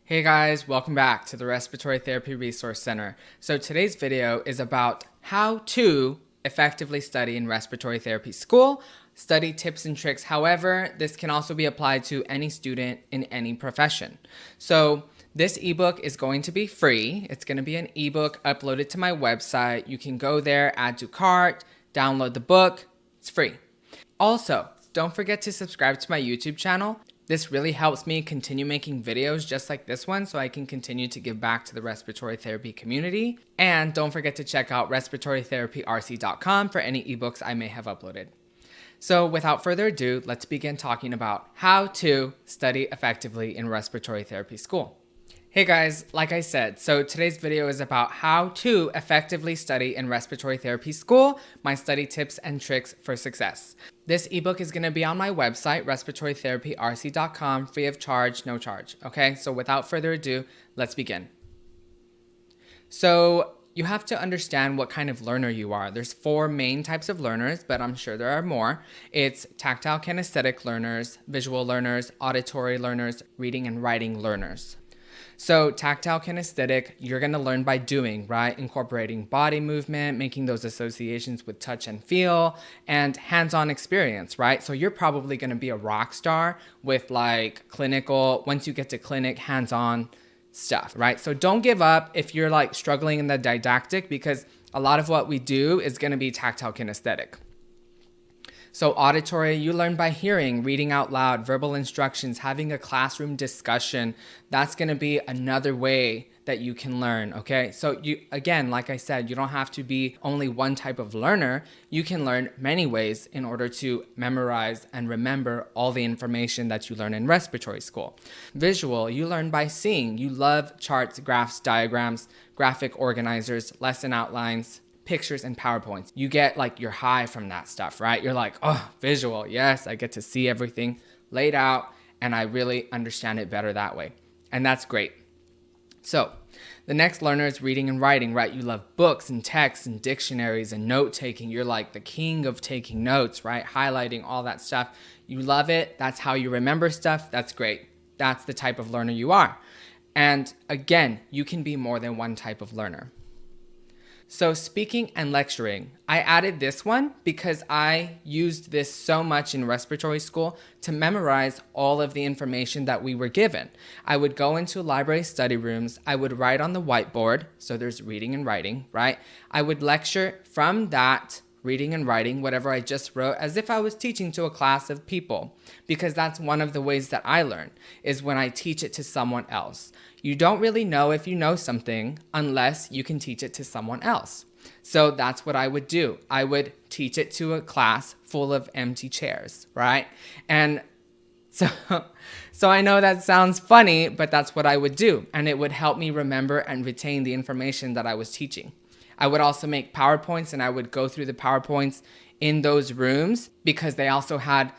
Hey guys, welcome back to the Respiratory Therapy Resource Center. So today's video is about how to effectively study in respiratory therapy school, study tips and tricks. However, this can also be applied to any student in any profession. So this ebook is going to be free. It's going to be an ebook uploaded to my website. You can go there, add to cart, download the book. It's free. Also, don't forget to subscribe to my YouTube channel. This really helps me continue making videos just like this one so I can continue to give back to the respiratory therapy community. And don't forget to check out respiratorytherapyrc.com for any ebooks I may have uploaded. So without further ado, let's begin talking about how to study effectively in respiratory therapy school. Hey guys, like I said, so today's video is about how to effectively study in respiratory therapy school, my study tips and tricks for success. This ebook is going to be on my website, respiratorytherapyrc.com, free of charge, no charge. Okay, so without further ado, let's begin. So you have to understand what kind of learner you are. There's 4 main types of learners, but I'm sure there are more. It's tactile kinesthetic learners, visual learners, auditory learners, reading and writing learners. So tactile kinesthetic, you're going to learn by doing, right? Incorporating body movement, making those associations with touch and feel, and hands-on experience, right? So you're probably going to be a rock star with like clinical, once you get to clinic, hands-on stuff, right? So don't give up if you're like struggling in the didactic, because a lot of what we do is going to be tactile kinesthetic. So auditory, you learn by hearing, reading out loud, verbal instructions, having a classroom discussion. That's going to be another way that you can learn, okay? So you, again, like I said, you don't have to be only one type of learner. You can learn many ways in order to memorize and remember all the information that you learn in respiratory school. Visual, you learn by seeing. You love charts, graphs, diagrams, graphic organizers, lesson outlines, pictures and PowerPoints. You get like your high from that stuff, right? You're like, oh, visual. Yes, I get to see everything laid out and I really understand it better that way. And that's great. So the next learner is reading and writing, right? You love books and texts and dictionaries and note taking. You're like the king of taking notes, right? Highlighting all that stuff. You love it. That's how you remember stuff. That's great. That's the type of learner you are. And again, you can be more than one type of learner. So speaking and lecturing, I added this one because I used this so much in respiratory school to memorize all of the information that we were given. I would go into library study rooms. I would write on the whiteboard. So there's reading and writing, right? I would lecture from that reading and writing, whatever I just wrote, as if I was teaching to a class of people, because that's one of the ways that I learn, is when I teach it to someone else. You don't really know if you know something unless you can teach it to someone else. So that's what I would do. I would teach it to a class full of empty chairs, right? And so I know that sounds funny, but that's what I would do. And it would help me remember and retain the information that I was teaching. I would also make PowerPoints and I would go through the PowerPoints in those rooms because they also had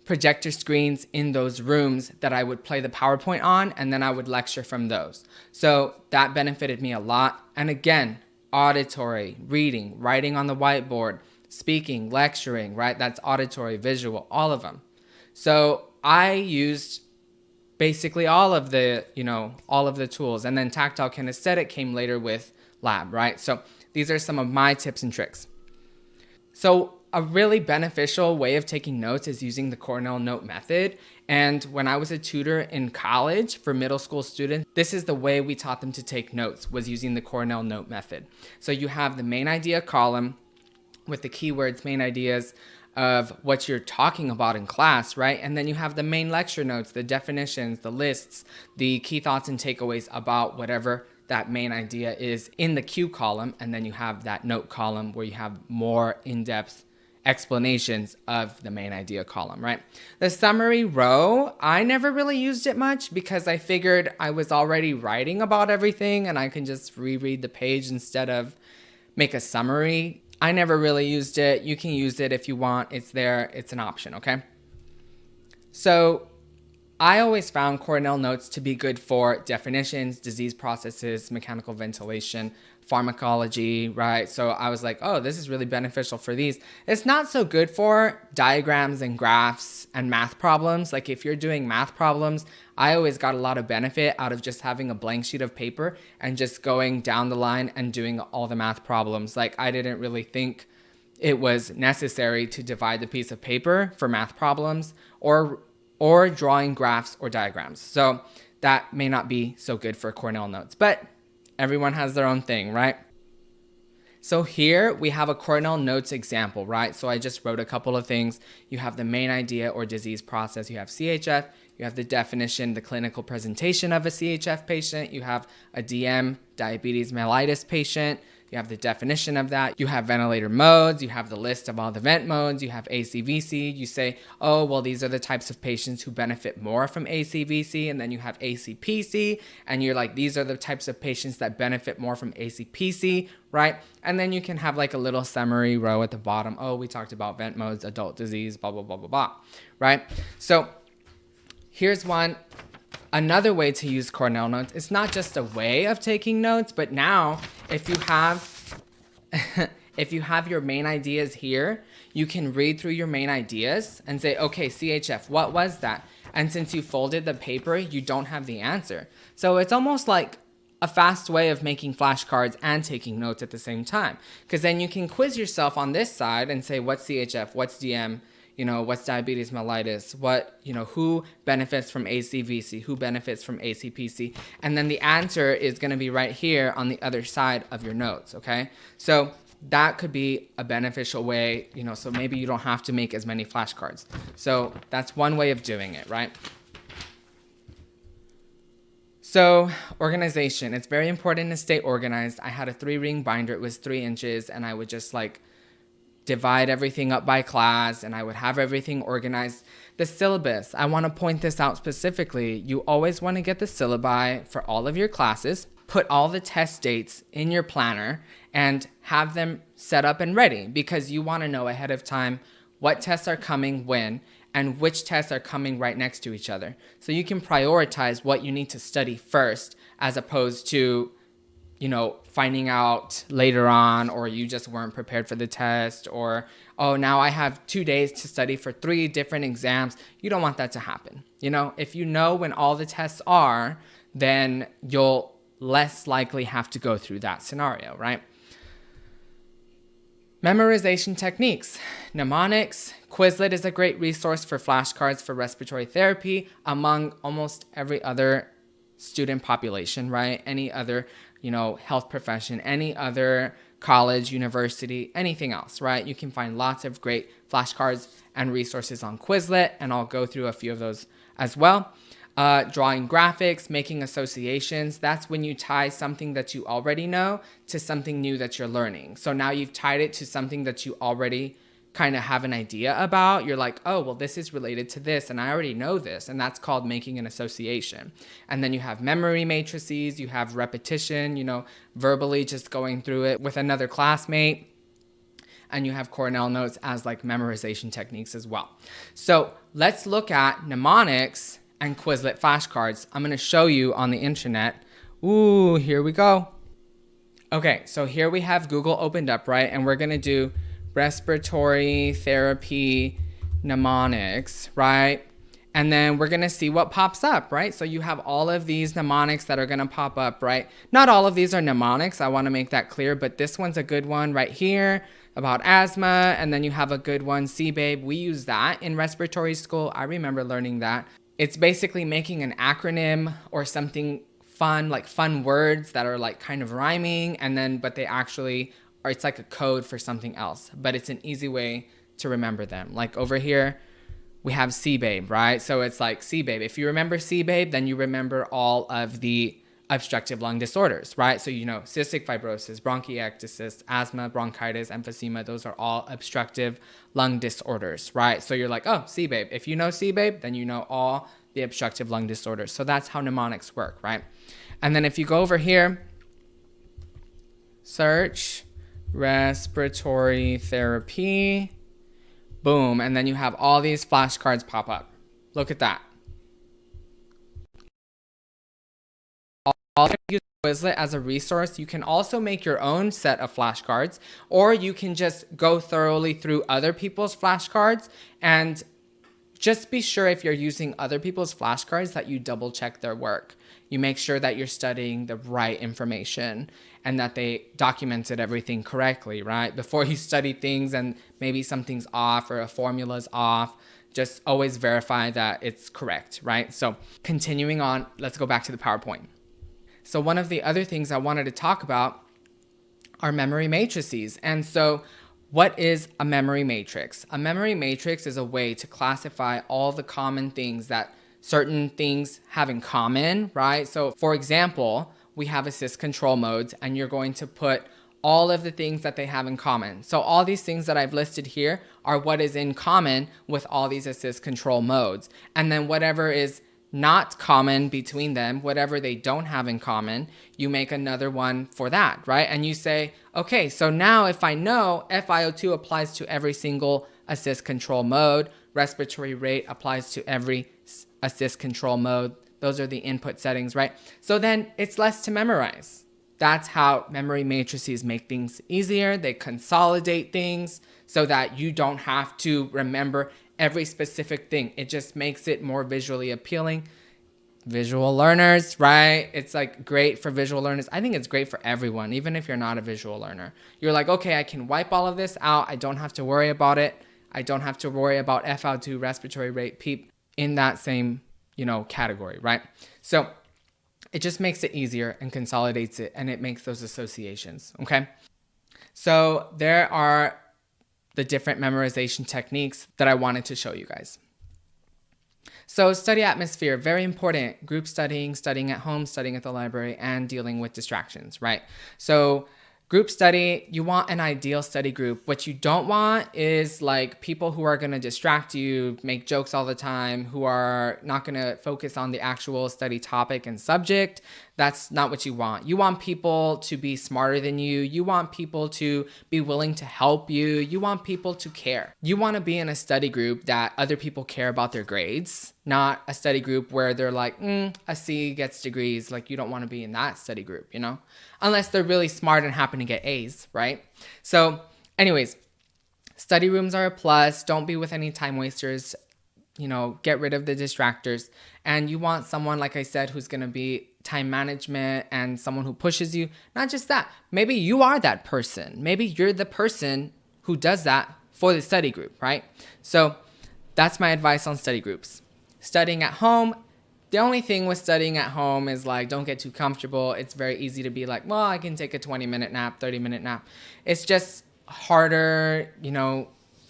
projector screens in those rooms that I would play the PowerPoint on, and then I would lecture from those. So that benefited me a lot. And again, auditory, reading, writing on the whiteboard, speaking, lecturing, right? That's auditory, visual, all of them. So I used basically all of the tools. And then tactile kinesthetic came later with lab, right? So these are some of my tips and tricks. So a really beneficial way of taking notes is using the Cornell note method. And when I was a tutor in college for middle school students, this is the way we taught them to take notes, was using the Cornell note method. So you have the main idea column with the keywords, main ideas of what you're talking about in class, right? And then you have the main lecture notes, the definitions, the lists, the key thoughts and takeaways about whatever that main idea is in the Q column. And then you have that note column where you have more in-depth explanations of the main idea column, right? The summary row, I never really used it much because I figured I was already writing about everything and I can just reread the page instead of make a summary. I never really used it. You can use it if you want. It's there. It's an option, okay? So I always found Cornell notes to be good for definitions, disease processes, mechanical ventilation, pharmacology, right? So I was like, oh, this is really beneficial for these. It's not so good for diagrams and graphs and math problems. Like if you're doing math problems, I always got a lot of benefit out of just having a blank sheet of paper and just going down the line and doing all the math problems. Like I didn't really think it was necessary to divide the piece of paper for math problems or drawing graphs or diagrams. So that may not be so good for Cornell notes, but everyone has their own thing, right? So here we have a Cornell notes example, right? So I just wrote a couple of things. You have the main idea or disease process. You have CHF. You have the definition, the clinical presentation of a CHF patient. You have a DM, diabetes mellitus patient. You have the definition of that. You have ventilator modes. You have the list of all the vent modes. You have ACVC. You say, oh, well, these are the types of patients who benefit more from ACVC. And then you have ACPC. And you're like, these are the types of patients that benefit more from ACPC, right? And then you can have like a little summary row at the bottom. Oh, we talked about vent modes, adult disease, blah, blah, blah, blah, blah, right? So here's one. Another way to use Cornell notes, it's not just a way of taking notes, but now if you have your main ideas here, you can read through your main ideas and say, okay, CHF, what was that? And since you folded the paper, you don't have the answer. So it's almost like a fast way of making flashcards and taking notes at the same time. Because then you can quiz yourself on this side and say, what's CHF, what's DM? What's diabetes mellitus, who benefits from ACVC, who benefits from ACPC, and then the answer is going to be right here on the other side of your notes, okay? So that could be a beneficial way, so maybe you don't have to make as many flashcards. So that's one way of doing it, right? So organization, it's very important to stay organized. I had a 3-ring binder, it was 3 inches, and I would just divide everything up by class, and I would have everything organized. The syllabus, I want to point this out specifically. You always want to get the syllabi for all of your classes, put all the test dates in your planner, and have them set up and ready because you want to know ahead of time what tests are coming when and which tests are coming right next to each other. So you can prioritize what you need to study first as opposed to finding out later on, or you just weren't prepared for the test, or, oh, now I have 2 days to study for 3 different exams. You don't want that to happen. If you know when all the tests are, then you'll less likely have to go through that scenario, right? Memorization techniques. Mnemonics. Quizlet is a great resource for flashcards for respiratory therapy among almost every other student population, right? Any other health profession, any other college, university, anything else, right? You can find lots of great flashcards and resources on Quizlet, and I'll go through a few of those as well. Drawing graphics, making associations, that's when you tie something that you already know to something new that you're learning. So now you've tied it to something that you already kind of have an idea about. You're like, oh, well, this is related to this, and I already know this, and that's called making an association. And then you have memory matrices, you have repetition, verbally just going through it with another classmate, and you have Cornell notes as memorization techniques as well. So let's look at mnemonics and Quizlet flashcards. I'm going to show you on the internet. Ooh, here we go. Okay, so here we have Google opened up, right? And we're going to do respiratory therapy mnemonics, right? And then we're going to see what pops up, right? So you have all of these mnemonics that are going to pop up, right? Not all of these are mnemonics. I want to make that clear, but this one's a good one right here about asthma. And then you have a good one, CBABE. We use that in respiratory school. I remember learning that. It's basically making an acronym or something fun, fun words that are kind of rhyming, but they actually are, it's like a code for something else, but it's an easy way to remember them. Over here, we have CBABE, right? So it's CBABE. If you remember CBABE, then you remember all of the obstructive lung disorders, right? So cystic fibrosis, bronchiectasis, asthma, bronchitis, emphysema, those are all obstructive lung disorders, right? So you're like, oh, CBABE. If you know CBABE, then you know all the obstructive lung disorders. So that's how mnemonics work, right? And then if you go over here, search respiratory therapy, boom, and then you have all these flashcards pop up. Look at that. also use Quizlet as a resource. You can also make your own set of flashcards, or you can just go thoroughly through other people's flashcards, and just be sure if you're using other people's flashcards that you double check their work. You make sure that you're studying the right information and that they documented everything correctly, right? Before you study things and maybe something's off or a formula's off, just always verify that it's correct, right? So continuing on, let's go back to the PowerPoint. So one of the other things I wanted to talk about are memory matrices. And so what is a memory matrix? A memory matrix is a way to classify all the common things that certain things have in common, right? So for example, we have assist control modes, and you're going to put all of the things that they have in common. So all these things that I've listed here are what is in common with all these assist control modes. And then whatever is not common between them, whatever they don't have in common, you make another one for that, right? And you say, okay, so now if I know FiO2 applies to every single assist control mode, respiratory rate applies to every assist control mode. Those are the input settings, right? So then it's less to memorize. That's how memory matrices make things easier. They consolidate things so that you don't have to remember every specific thing. It just makes it more visually appealing. Visual learners, right? It's like great for visual learners. I think it's great for everyone, even if you're not a visual learner. You're like, okay, I can wipe all of this out. I don't have to worry about it. I don't have to worry about FiO2, respiratory rate, PEEP in that same, category, right? So it just makes it easier and consolidates it, and it makes those associations, okay? So there are the different memorization techniques that I wanted to show you guys. So study atmosphere, very important. Group studying, studying at home, studying at the library, and dealing with distractions, right? So group study, you want an ideal study group. What you don't want is like people who are going to distract you, make jokes all the time, who are not going to focus on the actual study topic and subject. That's not what you want. You want people to be smarter than you. You want people to be willing to help you. You want people to care. You want to be in a study group that other people care about their grades, not a study group where they're like, a C gets degrees. Like, you don't want to be in that study group, unless they're really smart and happen to get A's, right? So anyways, study rooms are a plus. Don't be with any time wasters. Get rid of the distractors. And you want someone, like I said, who's going to be time management and someone who pushes you. Not just that. Maybe you are that person. Maybe you're the person who does that for the study group, right? So that's my advice on study groups. Studying at home. The only thing with studying at home is like, don't get too comfortable. It's very easy to be like, well, I can take a 20-minute nap, 30-minute nap. It's just harder,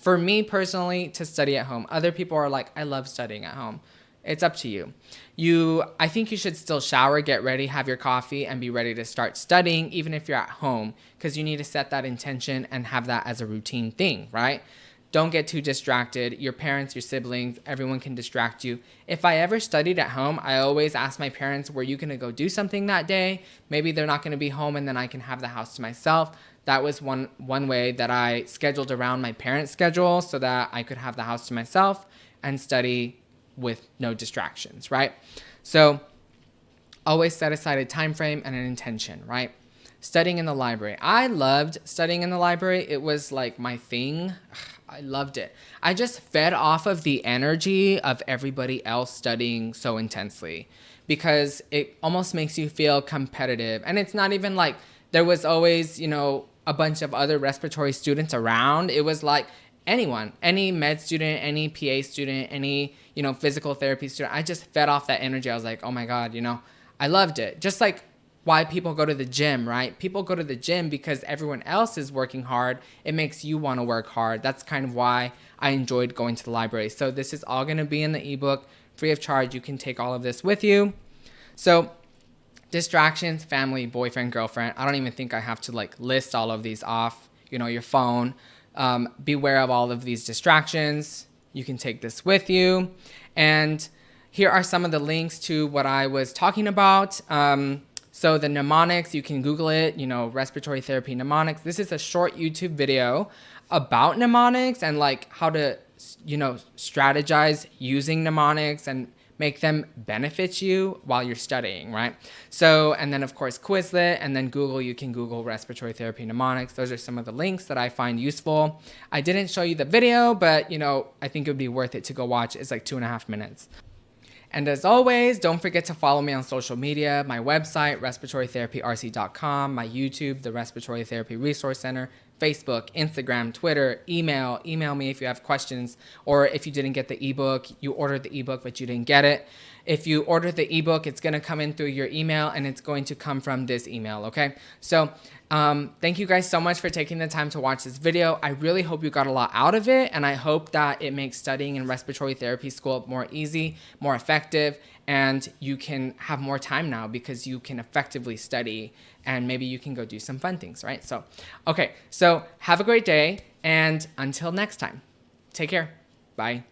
for me personally, to study at home. Other people are like, I love studying at home. It's up to you. I think you should still shower, get ready, have your coffee, and be ready to start studying, even if you're at home, because you need to set that intention and have that as a routine thing, right? Don't get too distracted. Your parents, your siblings, everyone can distract you. If I ever studied at home, I always ask my parents, were you going to go do something that day? Maybe they're not going to be home, and then I can have the house to myself. That was one way that I scheduled around my parents' schedule so that I could have the house to myself and study with no distractions, right? So always set aside a time frame and an intention, right? Studying in the library. I loved studying in the library. It was like my thing. I loved it. I just fed off of the energy of everybody else studying so intensely because it almost makes you feel competitive. And it's not even like there was always, a bunch of other respiratory students around. It was like anyone, any med student, any PA student, any, physical therapy student. I just fed off that energy. I was like, oh my God, I loved it. Just like why people go to the gym, right? People go to the gym because everyone else is working hard. It makes you want to work hard. That's kind of why I enjoyed going to the library. So this is all going to be in the ebook, free of charge. You can take all of this with you. So distractions, family, boyfriend, girlfriend. I don't even think I have to list all of these off. Your phone. Beware of all of these distractions. You can take this with you. And here are some of the links to what I was talking about. So the mnemonics, you can Google it, respiratory therapy mnemonics. This is a short YouTube video about mnemonics and how to, strategize using mnemonics and make them benefit you while you're studying, right? So, and then of course Quizlet, and then Google, you can Google respiratory therapy mnemonics. Those are some of the links that I find useful. I didn't show you the video, but you know, I think it would be worth it to go watch. It's like 2.5 minutes. And as always, don't forget to follow me on social media, my website, respiratorytherapyrc.com, my YouTube, the Respiratory Therapy Resource Center, Facebook, Instagram, Twitter, email me if you have questions, or if you didn't get the ebook, you ordered the ebook but you didn't get it. If you ordered the ebook, it's going to come in through your email, and it's going to come from this email, okay? So thank you guys so much for taking the time to watch this video. I really hope you got a lot out of it, and I hope that it makes studying in respiratory therapy school more easy, more effective, and you can have more time now because you can effectively study, and maybe you can go do some fun things, right? So, okay, so have a great day, and until next time, take care. Bye.